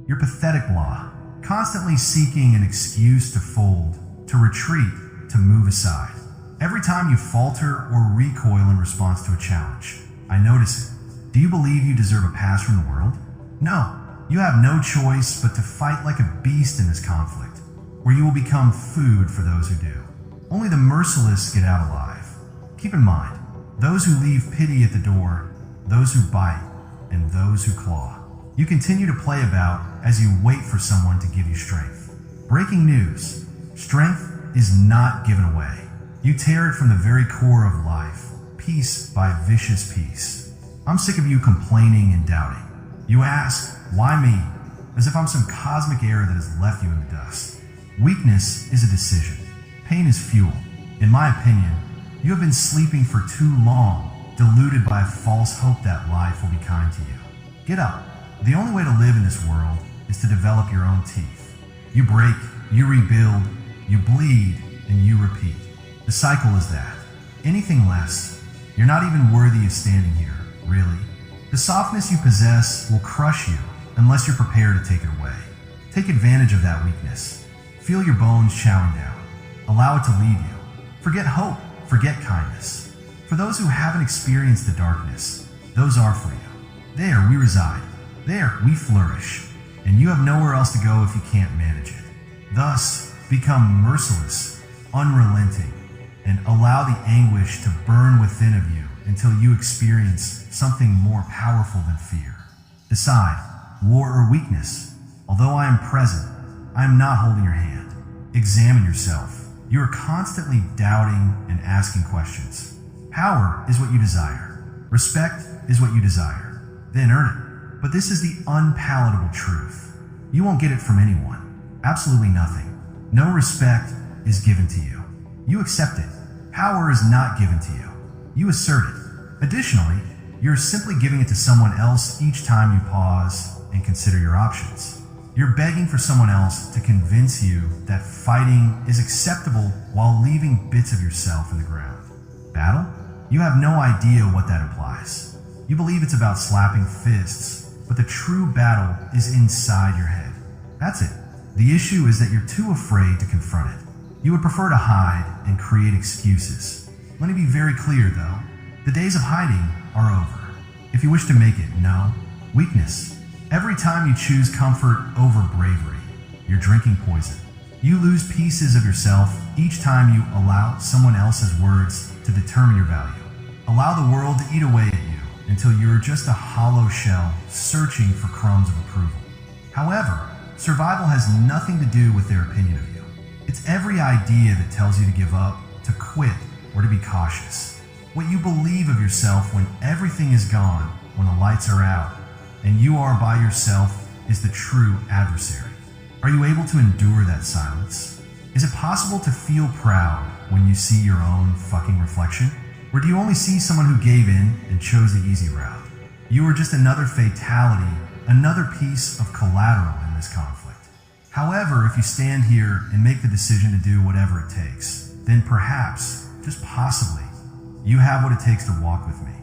You're pathetic, Law, constantly seeking an excuse to fold, to retreat, to move aside. Every time you falter or recoil in response to a challenge, I notice it. Do you believe you deserve a pass from the world? No, you have no choice but to fight like a beast in this conflict, where you will become food for those who do. Only the merciless get out alive. Keep in mind, those who leave pity at the door, those who bite, and those who claw. You continue to play about as you wait for someone to give you strength. Breaking news: strength is not given away. You tear it from the very core of life, piece by vicious piece. I'm sick of you complaining and doubting. You ask, why me? As if I'm some cosmic error that has left you in the dust. Weakness is a decision. Pain is fuel. In my opinion, you have been sleeping for too long, deluded by a false hope that life will be kind to you. Get up. The only way to live in this world is to develop your own teeth. You break, you rebuild, you bleed, and you repeat. The cycle is that. Anything less, you're not even worthy of standing here, really. The softness you possess will crush you unless you're prepared to take it away. Take advantage of that weakness. Feel your bones chowing down. Allow it to lead you. Forget hope, forget kindness. For those who haven't experienced the darkness, those are for you. There we reside. There we flourish. And you have nowhere else to go if you can't manage it. Thus, become merciless, unrelenting, and allow the anguish to burn within of you until you experience something more powerful than fear. Decide, war or weakness. Although I am present, I am not holding your hand. Examine yourself. You are constantly doubting and asking questions. Power is what you desire. Respect is what you desire. Then earn it. But this is the unpalatable truth. You won't get it from anyone. Absolutely nothing. No respect is given to you. You accept it. Power is not given to you. You assert it. Additionally, you're simply giving it to someone else each time you pause and consider your options. You're begging for someone else to convince you that fighting is acceptable while leaving bits of yourself in the ground. Battle? You have no idea what that implies. You believe it's about slapping fists, but the true battle is inside your head. That's it. The issue is that you're too afraid to confront it. You would prefer to hide and create excuses. Let me be very clear, though. The days of hiding are over. If you wish to make it, no. Weakness. Every time you choose comfort over bravery, you're drinking poison. You lose pieces of yourself each time you allow someone else's words to determine your value. Allow the world to eat away at you until you're just a hollow shell searching for crumbs of approval. However, survival has nothing to do with their opinion of you. It's every idea that tells you to give up, to quit, or to be cautious. What you believe of yourself when everything is gone, when the lights are out, and you are by yourself is the true adversary. Are you able to endure that silence? Is it possible to feel proud when you see your own fucking reflection? Or do you only see someone who gave in and chose the easy route? You are just another fatality, another piece of collateral in this conflict. However, if you stand here and make the decision to do whatever it takes, then perhaps, just possibly, you have what it takes to walk with me.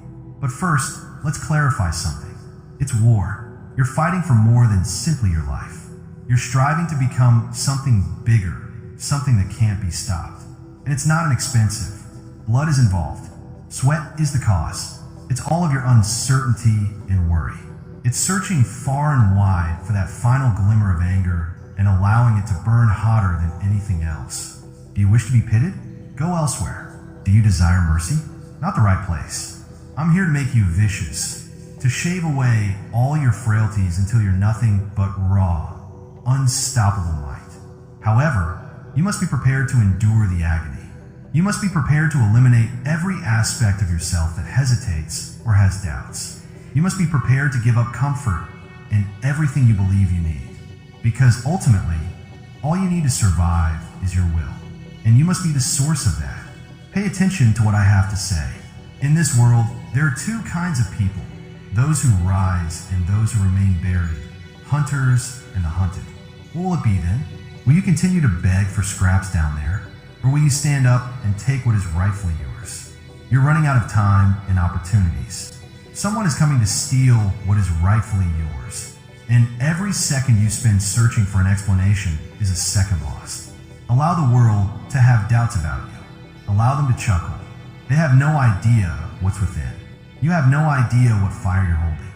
But first, let's clarify something. It's war. You're fighting for more than simply your life. You're striving to become something bigger, something that can't be stopped. And it's not inexpensive. Blood is involved. Sweat is the cause. It's all of your uncertainty and worry. It's searching far and wide for that final glimmer of anger and allowing it to burn hotter than anything else. Do you wish to be pitted? Go elsewhere. Do you desire mercy? Not the right place. I'm here to make you vicious, to shave away all your frailties until you're nothing but raw, unstoppable might. However, you must be prepared to endure the agony. You must be prepared to eliminate every aspect of yourself that hesitates or has doubts. You must be prepared to give up comfort and everything you believe you need. Because ultimately, all you need to survive is your will. And you must be the source of that. Pay attention to what I have to say. In this world, there are two kinds of people. Those who rise and those who remain buried. Hunters and the hunted. What will it be then? Will you continue to beg for scraps down there? Or will you stand up and take what is rightfully yours? You're running out of time and opportunities. Someone is coming to steal what is rightfully yours. And every second you spend searching for an explanation is a second lost. Allow the world to have doubts about you. Allow them to chuckle. They have no idea what's within. You have no idea what fire you're holding.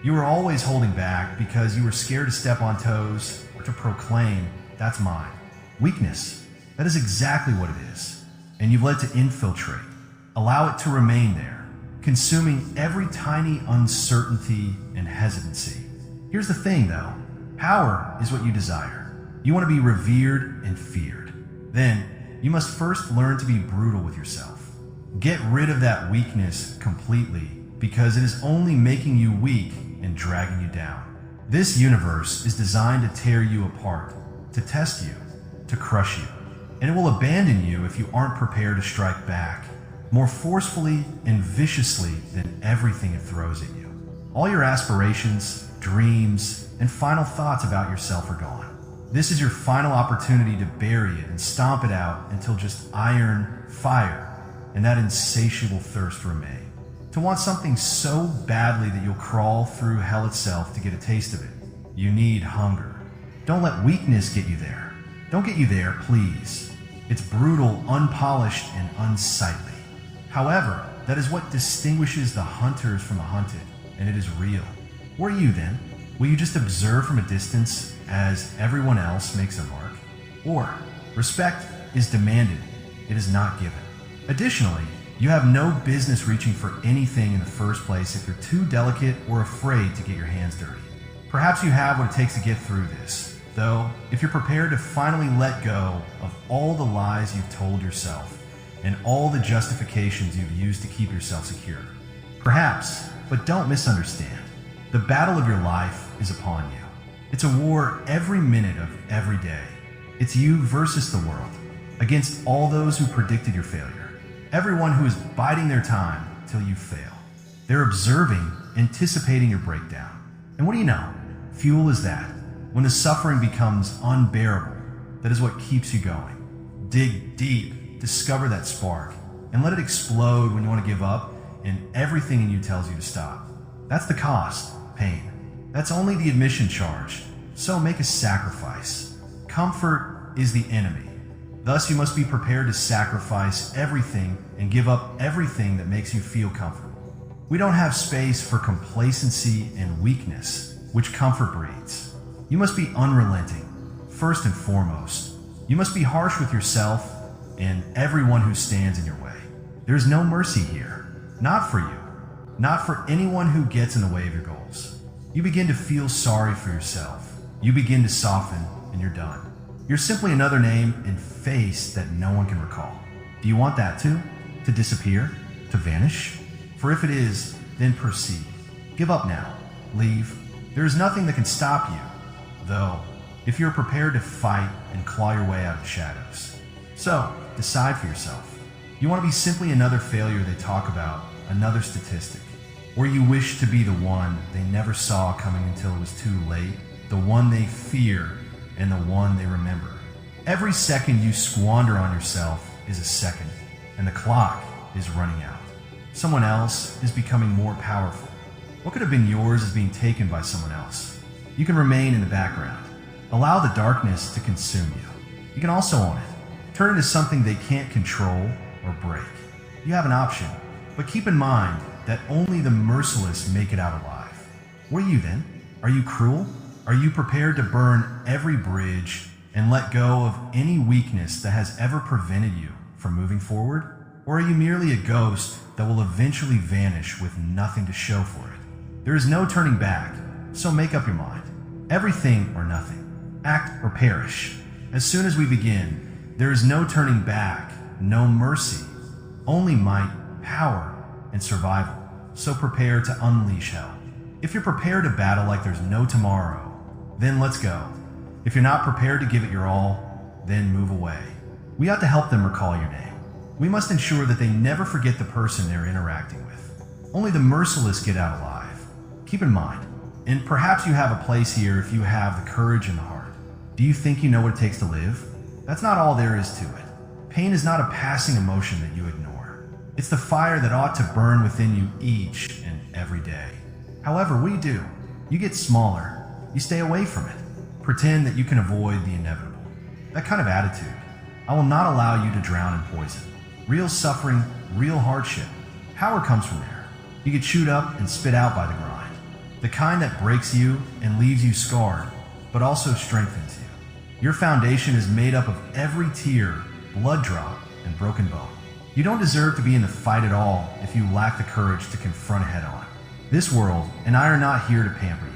You were always holding back because you were scared to step on toes or to proclaim, "That's mine." Weakness. That is exactly what it is. And you've let it to infiltrate. Allow it to remain there, consuming every tiny uncertainty and hesitancy. Here's the thing though, power is what you desire. You want to be revered and feared. Then, you must first learn to be brutal with yourself. Get rid of that weakness completely because it is only making you weak and dragging you down. This universe is designed to tear you apart, to test you, to crush you. And it will abandon you if you aren't prepared to strike back, more forcefully and viciously than everything it throws at you. All your aspirations, dreams, and final thoughts about yourself are gone. This is your final opportunity to bury it and stomp it out until just iron, fire, and that insatiable thirst remain. To want something so badly that you'll crawl through hell itself to get a taste of it. You need hunger. Don't let weakness get you there. Don't get you there, please. It's brutal, unpolished, and unsightly. However, that is what distinguishes the hunters from the hunted, and it is real. Where are you then? Will you just observe from a distance as everyone else makes a mark? Or, respect is demanded, it is not given. Additionally, you have no business reaching for anything in the first place if you're too delicate or afraid to get your hands dirty. Perhaps you have what it takes to get through this, though, if you're prepared to finally let go of all the lies you've told yourself and all the justifications you've used to keep yourself secure. Perhaps, but don't misunderstand. The battle of your life is upon you. It's a war every minute of every day. It's you versus the world, against all those who predicted your failure. Everyone who is biding their time till you fail. They're observing, anticipating your breakdown. And what do you know? Fuel is that. When the suffering becomes unbearable, that is what keeps you going. Dig deep, discover that spark, and let it explode when you want to give up and everything in you tells you to stop. That's the cost, pain. That's only the admission charge, so make a sacrifice. Comfort is the enemy. Thus, you must be prepared to sacrifice everything and give up everything that makes you feel comfortable. We don't have space for complacency and weakness, which comfort breeds. You must be unrelenting, first and foremost. You must be harsh with yourself and everyone who stands in your way. There is no mercy here, not for you, not for anyone who gets in the way of your goals. You begin to feel sorry for yourself. You begin to soften, and you're done. You're simply another name and face that no one can recall. Do you want that too? To disappear? To vanish? For if it is, then proceed. Give up now. Leave. There is nothing that can stop you, though, if you're prepared to fight and claw your way out of the shadows. So, decide for yourself. You want to be simply another failure they talk about, another statistic, or you wish to be the one they never saw coming until it was too late, the one they fear, and the one they remember. Every second you squander on yourself is a second, and the clock is running out. Someone else is becoming more powerful. What could have been yours is being taken by someone else. You can remain in the background. Allow the darkness to consume you. You can also own it. Turn it into something they can't control or break. You have an option, but keep in mind that only the merciless make it out alive. What are you then? Are you cruel? Are you prepared to burn every bridge and let go of any weakness that has ever prevented you from moving forward? Or are you merely a ghost that will eventually vanish with nothing to show for it? There is no turning back, so make up your mind. Everything or nothing. Act or perish. As soon as we begin, there is no turning back, no mercy, only might, power, and survival. So prepare to unleash hell. If you're prepared to battle like there's no tomorrow, then let's go. If you're not prepared to give it your all, then move away. We ought to help them recall your name. We must ensure that they never forget the person they're interacting with. Only the merciless get out alive. Keep in mind, and perhaps you have a place here if you have the courage and the heart. Do you think you know what it takes to live? That's not all there is to it. Pain is not a passing emotion that you ignore. It's the fire that ought to burn within you each and every day. However, what do? You get smaller. You stay away from it. Pretend that you can avoid the inevitable. That kind of attitude. I will not allow you to drown in poison. Real suffering, real hardship. Power comes from there. You get chewed up and spit out by the grind. The kind that breaks you and leaves you scarred, but also strengthens you. Your foundation is made up of every tear, blood drop, and broken bone. You don't deserve to be in the fight at all if you lack the courage to confront it head on. This world and I are not here to pamper you.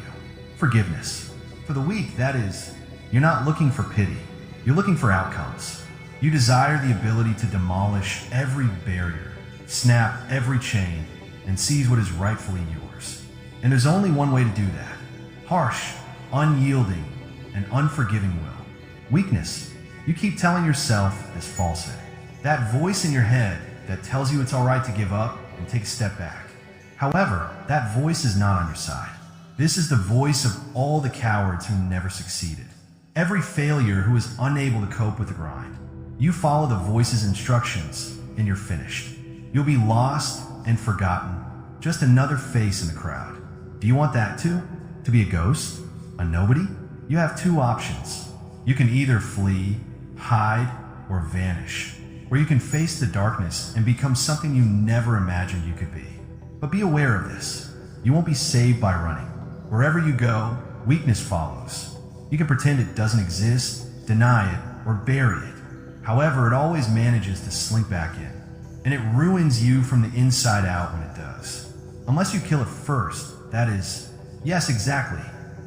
Forgiveness. For the weak, that is, you're not looking for pity. You're looking for outcomes. You desire the ability to demolish every barrier, snap every chain, and seize what is rightfully yours. And there's only one way to do that. Harsh, unyielding, and unforgiving will. Weakness. You keep telling yourself this falsehood. That voice in your head that tells you it's alright to give up and take a step back. However, that voice is not on your side. This is the voice of all the cowards who never succeeded. Every failure who is unable to cope with the grind. You follow the voice's instructions and you're finished. You'll be lost and forgotten, just another face in the crowd. Do you want that too? To be a ghost? A nobody? You have two options. You can either flee, hide, or vanish, where you can face the darkness and become something you never imagined you could be. But be aware of this. You won't be saved by running. Wherever you go, weakness follows. You can pretend it doesn't exist, deny it, or bury it. However, it always manages to slink back in, and it ruins you from the inside out when it does. Unless you kill it first, that is, yes, exactly.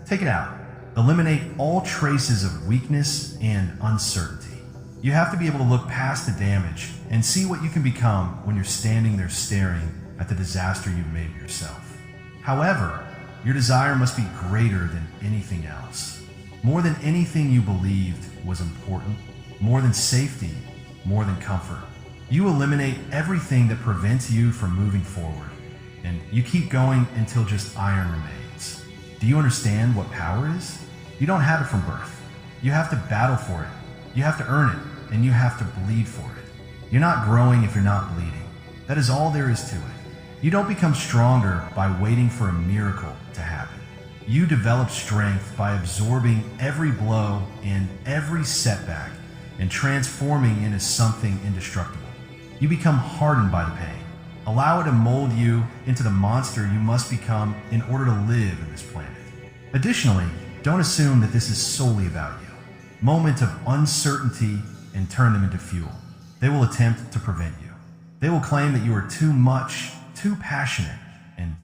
Take it out. Eliminate all traces of weakness and uncertainty. You have to be able to look past the damage and see what you can become when you're standing there staring at the disaster you've made of yourself. However, your desire must be greater than anything else. More than anything you believed was important, more than safety, more than comfort. You eliminate everything that prevents you from moving forward, and you keep going until just iron remains. Do you understand what power is? You don't have it from birth. You have to battle for it. You have to earn it, and you have to bleed for it. You're not growing if you're not bleeding. That is all there is to it. You don't become stronger by waiting for a miracle to happen. You develop strength by absorbing every blow and every setback and transforming into something indestructible. You become hardened by the pain. Allow it to mold you into the monster you must become in order to live in this planet. Additionally, don't assume that this is solely about you. Moments of uncertainty and turn them into fuel. They will attempt to prevent you. They will claim that you are too much, too passionate,